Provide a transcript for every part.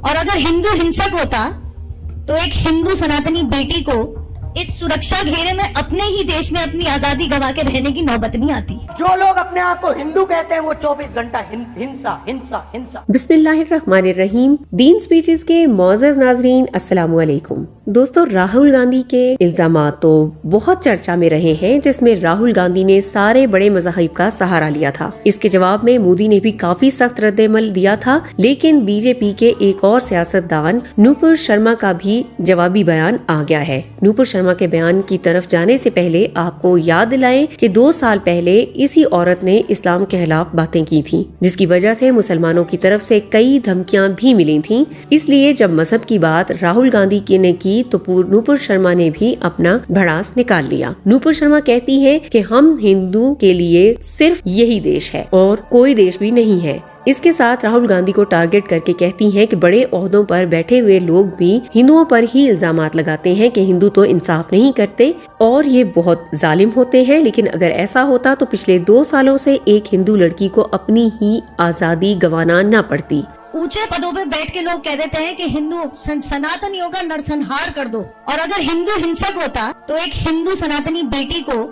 और अगर हिंदू हिंसक होता तो एक हिंदू सनातनी बेटी को इस सुरक्षा घेरे में अपने ही देश में अपनी आजादी गवा के रहने की नौबत नहीं आती। जो लोग अपने आप को हिंदू कहते हैं वो 24 घंटा हिंसा हिंसा हिंसा। बिस्मिल्लाहिर्रहमानिर्रहीम। दीन स्पीचेस के मौजूद नाजरीन, अस्सलाम वालेकुम। दोस्तों, राहुल गांधी के इल्जामात तो बहुत चर्चा में रहे हैं, जिसमें राहुल गांधी ने सारे बड़े मज़ाहिब का सहारा लिया था। इसके जवाब में मोदी ने भी काफी सख्त रद्देमल दिया था, लेकिन बीजेपी के एक और सियासतदान नूपुर शर्मा का भी जवाबी बयान आ गया है। नूपुर शर्मा के बयान की तरफ जाने से पहले आपको याद दिलाएं कि 2 साल पहले इसी औरत ने इस्लाम के खिलाफ बातें की थी, जिसकी वजह से मुसलमानों की तरफ से कई धमकियां भी मिली थीं। इसलिए जब मजहब की बात राहुल गांधी ने की तो नूपुर शर्मा ने भी अपना भड़ास निकाल लिया। नूपुर शर्मा कहती है कि हम हिंदू के लिए सिर्फ यही देश है और कोई देश भी नहीं है। इसके साथ राहुल गांधी को टारगेट करके कहती हैं कि बड़े ओहदों पर बैठे हुए लोग भी हिंदुओं पर ही इल्जामात लगाते हैं कि हिंदू तो इंसाफ नहीं करते और ये बहुत जालिम होते हैं। लेकिन अगर ऐसा होता तो पिछले 2 सालों से एक हिंदू लड़की को अपनी ही आजादी गंवाना न पड़ती। ऊंचे पदों पे बैठ के लोग कह देते हैं कि हिंदू सनातनियों का नरसंहार कर दो, और अगर हिंदू हिंसक होता तो एक हिंदू सनातनी बेटी को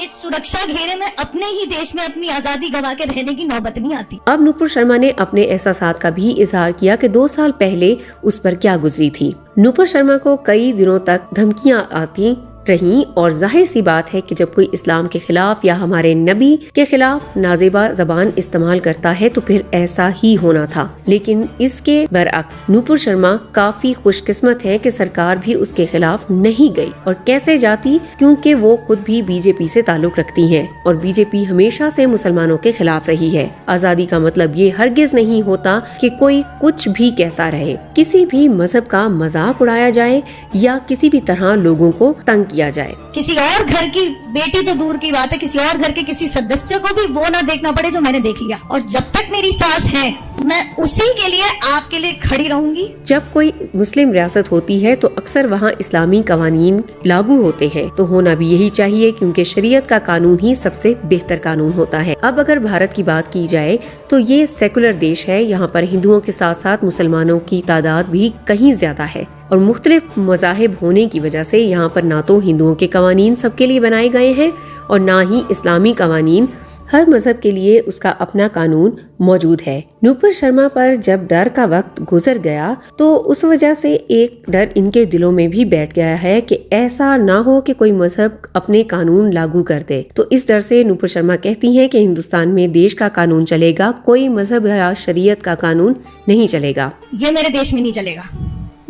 इस सुरक्षा घेरे में अपने ही देश में अपनी आजादी गवा के रहने की नौबत नहीं आती। अब नूपुर शर्मा ने अपने एहसासात का भी इजहार किया कि 2 साल पहले उस पर क्या गुजरी थी। नूपुर शर्मा को कई दिनों तक धमकियां आती रही और जाहिर सी बात है कि जब कोई इस्लाम के खिलाफ या हमारे नबी के खिलाफ नाजेबा जबान इस्तेमाल करता है तो फिर ऐसा ही होना था। लेकिन इसके बरअक्स नूपुर शर्मा काफी खुशकिस्मत है कि सरकार भी उसके खिलाफ नहीं गई। और कैसे जाती, क्योंकि वो खुद भी बीजेपी से ताल्लुक रखती हैं और बीजेपी हमेशा से मुसलमानों के खिलाफ रही है। आजादी का मतलब ये हरगिज नहीं होता कि कोई कुछ भी कहता रहे, किसी भी मजहब का मजाक उड़ाया जाए या किसी भी तरह लोगों को तंग किया जाए। किसी और घर की बेटी तो दूर की बात है, किसी और घर के किसी सदस्य को भी वो ना देखना पड़े जो मैंने देख लिया। और जब तक मेरी सांस है मैं उसी के लिए आपके लिए खड़ी रहूंगी। जब कोई मुस्लिम रियासत होती है तो अक्सर वहाँ इस्लामी कवानीन लागू होते हैं, तो होना भी यही चाहिए, क्योंकि शरीयत का कानून ही सबसे बेहतर कानून होता है। अब अगर भारत की बात की जाए तो ये सेकुलर देश है। यहाँ पर हिंदुओं के साथ साथ मुसलमानों की तादाद भी कहीं ज्यादा है और मुख्तलिफ मज़ाहिब होने की वजह से यहाँ पर ना तो हिंदुओं के कवानीन सबके लिए बनाए गए हैं और ना ही इस्लामी कवानीन। हर मजहब के लिए उसका अपना कानून मौजूद है। नूपुर शर्मा पर जब डर का वक्त गुजर गया तो उस वजह से एक डर इनके दिलों में भी बैठ गया है कि ऐसा ना हो कि कोई मजहब अपने कानून लागू कर दे। तो इस डर से नूपुर शर्मा कहती हैं कि हिंदुस्तान में देश का कानून चलेगा, कोई मजहब या शरीयत का कानून नहीं चलेगा। ये मेरे देश में नहीं चलेगा।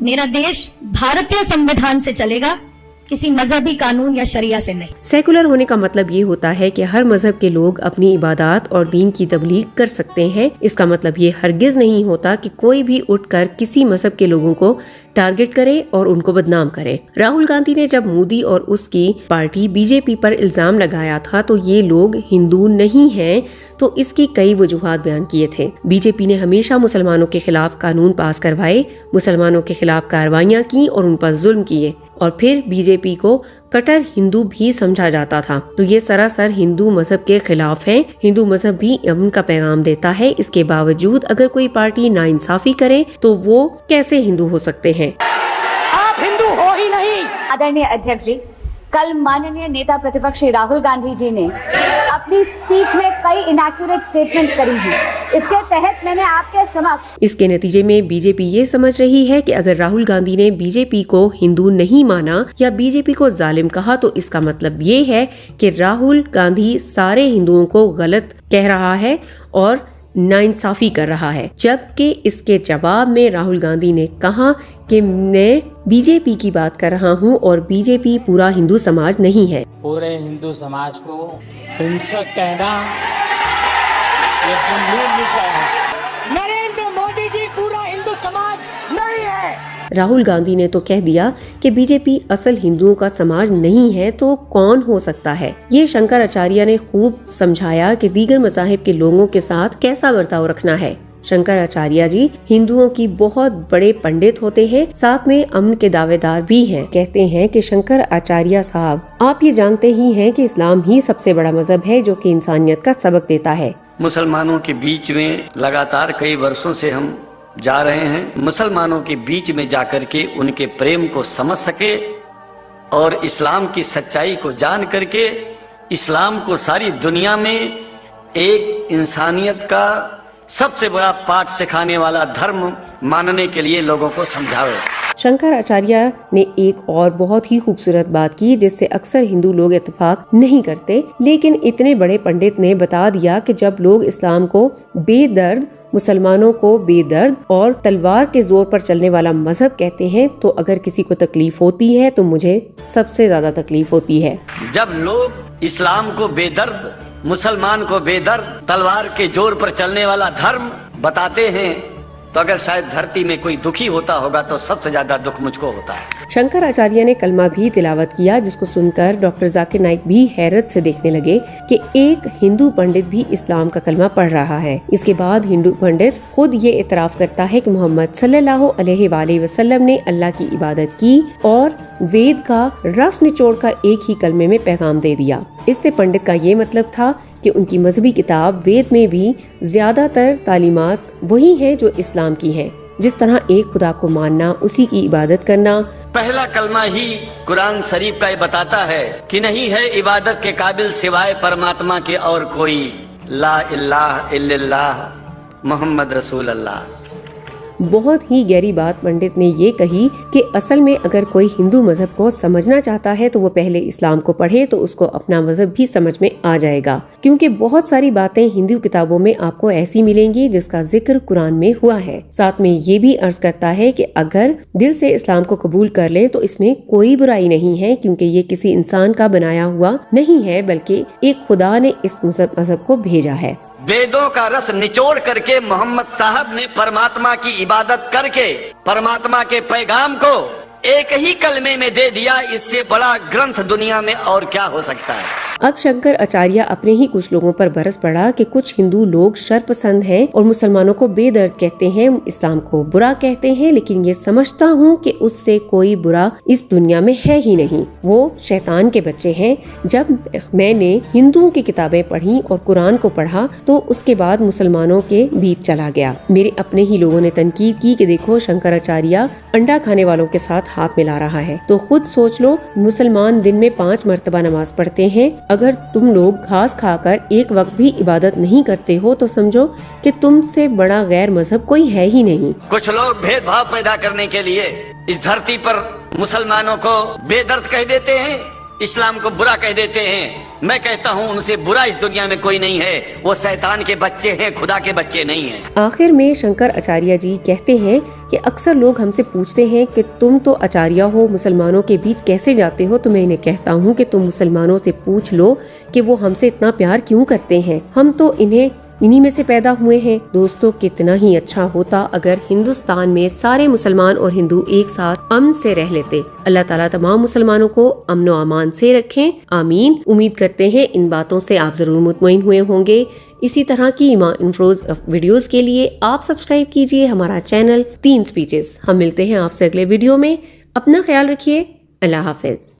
मेरा देश भारतीय संविधान से चलेगा, किसी मजहबी कानून या शरिया से नहीं। सेकुलर होने का मतलब ये होता है कि हर मजहब के लोग अपनी इबादत और दीन की तबलीग कर सकते हैं। इसका मतलब ये हरगिज नहीं होता कि कोई भी उठकर किसी मजहब के लोगों को टारगेट करे और उनको बदनाम करे। राहुल गांधी ने जब मोदी और उसकी पार्टी बीजेपी पर इल्जाम लगाया था तो ये लोग हिंदू नहीं हैं, तो इसकी कई वजूहात बयान किए थे। बीजेपी ने हमेशा मुसलमानों के खिलाफ कानून पास करवाए, मुसलमानों के खिलाफ कार्रवाइयां की और उन पर जुल्म किए, और फिर बीजेपी को कट्टर हिंदू भी समझा जाता था। तो ये सरासर हिंदू मजहब के खिलाफ है। हिंदू मजहब भी अमन का पैगाम देता है। इसके बावजूद अगर कोई पार्टी नाइंसाफी करे तो वो कैसे हिंदू हो सकते हैं? आप हिंदू हो ही नहीं। आदरणीय अध्यक्ष जी, कल माननीय नेता प्रतिपक्ष श्री राहुल गांधी जी ने अपनी स्पीच में कई इनएक्यूरेट स्टेटमेंट्स करी हैं। इसके तहत मैंने आपके समक्ष इसके नतीजे में बीजेपी ये समझ रही है कि अगर राहुल गांधी ने बीजेपी को हिंदू नहीं माना या बीजेपी को जालिम कहा तो इसका मतलब ये है कि राहुल गांधी सारे हिंदुओं को गलत कह रहा है और नाइंसाफी कर रहा है। जबकि इसके जवाब में राहुल गांधी ने कहा कि मैं बीजेपी की बात कर रहा हूं और बीजेपी पूरा हिंदू समाज नहीं है। पूरे हिंदू समाज को हिंसक कहना ये गंभीर विषय है। नरेंद्र मोदी जी पूरा हिंदू समाज नहीं है। राहुल गांधी ने तो कह दिया कि बीजेपी असल हिंदुओं का समाज नहीं है, तो कौन हो सकता है? ये शंकराचार्य ने खूब समझाया कि दीगर मज़ाहिब के लोगों के साथ कैसा बर्ताव रखना है। शंकराचार्य जी हिंदुओं की बहुत बड़े पंडित होते हैं, साथ में अमन के दावेदार भी हैं। कहते हैं कि शंकराचार्य साहब, आप ये जानते ही हैं कि इस्लाम ही सबसे बड़ा मजहब है जो कि इंसानियत का सबक देता है। मुसलमानों के बीच में लगातार कई वर्षों से हम जा रहे हैं, मुसलमानों के बीच में जाकर के उनके प्रेम को समझ सके और इस्लाम की सच्चाई को जान करके इस्लाम को सारी दुनिया में एक इंसानियत का सबसे बड़ा पाठ सिखाने वाला धर्म मानने के लिए लोगों को समझावे। शंकराचार्य ने एक और बहुत ही खूबसूरत बात की जिससे अक्सर हिंदू लोग इत्तेफाक नहीं करते, लेकिन इतने बड़े पंडित ने बता दिया कि जब लोग इस्लाम को बेदर्द, मुसलमानों को बेदर्द और तलवार के जोर पर चलने वाला मजहब कहते हैं, तो अगर किसी को तकलीफ होती है तो मुझे सबसे ज्यादा तकलीफ होती है। जब लोग इस्लाम को बेदर्द, मुसलमान को बेदर्द, तलवार के जोर पर चलने वाला धर्म बताते हैं, तो अगर शायद धरती में कोई दुखी होता होगा तो सबसे ज्यादा दुख मुझको होता है। शंकराचार्य ने कलमा भी तिलावत किया, जिसको सुनकर डॉक्टर जाकिर नाइक भी हैरत से देखने लगे कि एक हिंदू पंडित भी इस्लाम का कलमा पढ़ रहा है। इसके बाद हिंदू पंडित खुद ये इतराफ करता है कि मोहम्मद सल्लल्लाहु अलैहि वसल्लम ने अल्लाह की इबादत की और वेद का रस निचोड़कर एक ही कलमे में पैगाम दे दिया। इससे पंडित का ये मतलब था कि उनकी मजहबी किताब वेद में भी ज्यादातर तालीमात वही हैं जो इस्लाम की हैं, जिस तरह एक खुदा को मानना, उसी की इबादत करना। पहला कलमा ही कुरान शरीफ का ये बताता है कि नहीं है इबादत के काबिल सिवाय परमात्मा के और कोई, ला इलाहा इल्लल्लाह मोहम्मद रसूल अल्लाह। बहुत ही गहरी बात पंडित ने ये कही कि असल में अगर कोई हिंदू मजहब को समझना चाहता है तो वो पहले इस्लाम को पढ़े, तो उसको अपना मजहब भी समझ में आ जाएगा, क्योंकि बहुत सारी बातें हिंदू किताबों में आपको ऐसी मिलेंगी जिसका जिक्र कुरान में हुआ है। साथ में ये भी अर्ज करता है कि अगर दिल से इस्लाम को कबूल कर ले तो इसमें कोई बुराई नहीं है, क्योंकि ये किसी इंसान का बनाया हुआ नहीं है, बल्कि एक खुदा ने इस मजहब को भेजा है। वेदों का रस निचोड़ करके मोहम्मद साहब ने परमात्मा की इबादत करके परमात्मा के पैगाम को एक ही कलमे में दे दिया। इससे बड़ा ग्रंथ दुनिया में और क्या हो सकता है। अब शंकराचार्य अपने ही कुछ लोगों पर बरस पड़ा कि कुछ हिंदू लोग शरपसंद हैं और मुसलमानों को बेदर्द कहते हैं, इस्लाम को बुरा कहते हैं, लेकिन ये समझता हूँ कि उससे कोई बुरा इस दुनिया में है ही नहीं, वो शैतान के बच्चे हैं। जब मैंने हिंदुओं की किताबें पढ़ी और कुरान को पढ़ा तो उसके बाद मुसलमानों के बीच चला गया। मेरे अपने ही लोगों ने तनकीद की कि देखो शंकराचार्य अंडा खाने वालों के साथ हाथ मिला रहा है। तो खुद सोच लो, मुसलमान दिन में 5 मरतबा नमाज पढ़ते हैं। अगर तुम लोग घास खाकर एक वक्त भी इबादत नहीं करते हो तो समझो कि तुमसे बड़ा गैर मजहब कोई है ही नहीं। कुछ लोग भेदभाव पैदा करने के लिए इस धरती पर मुसलमानों को बेदर्द कह देते हैं, इस्लाम को बुरा कह देते हैं। मैं कहता हूँ उनसे बुरा इस दुनिया में कोई नहीं है, वो शैतान के बच्चे हैं, खुदा के बच्चे नहीं हैं। आखिर में शंकराचार्य जी कहते हैं कि अक्सर लोग हमसे पूछते हैं कि तुम तो आचार्य हो, मुसलमानों के बीच कैसे जाते हो? तो मैं इन्हें कहता हूँ कि तुम मुसलमानों से पूछ लो कि वो हमसे इतना प्यार क्यों करते हैं। हम तो इन्हीं में से पैदा हुए हैं। दोस्तों, कितना ही अच्छा होता अगर हिंदुस्तान में सारे मुसलमान और हिंदू एक साथ अमन से रह लेते। अल्लाह ताला तमाम मुसलमानों को अमन व अमान से रखें, आमीन। उम्मीद करते हैं इन बातों से आप जरूर मुतमईन हुए होंगे। इसी तरह की ईमान इन्फ्रोज वीडियोस के लिए आप सब्सक्राइब कीजिए हमारा चैनल 3 स्पीचेस। हम मिलते हैं आपसे अगले वीडियो में। अपना ख्याल रखिए। अल्लाह हाफिज।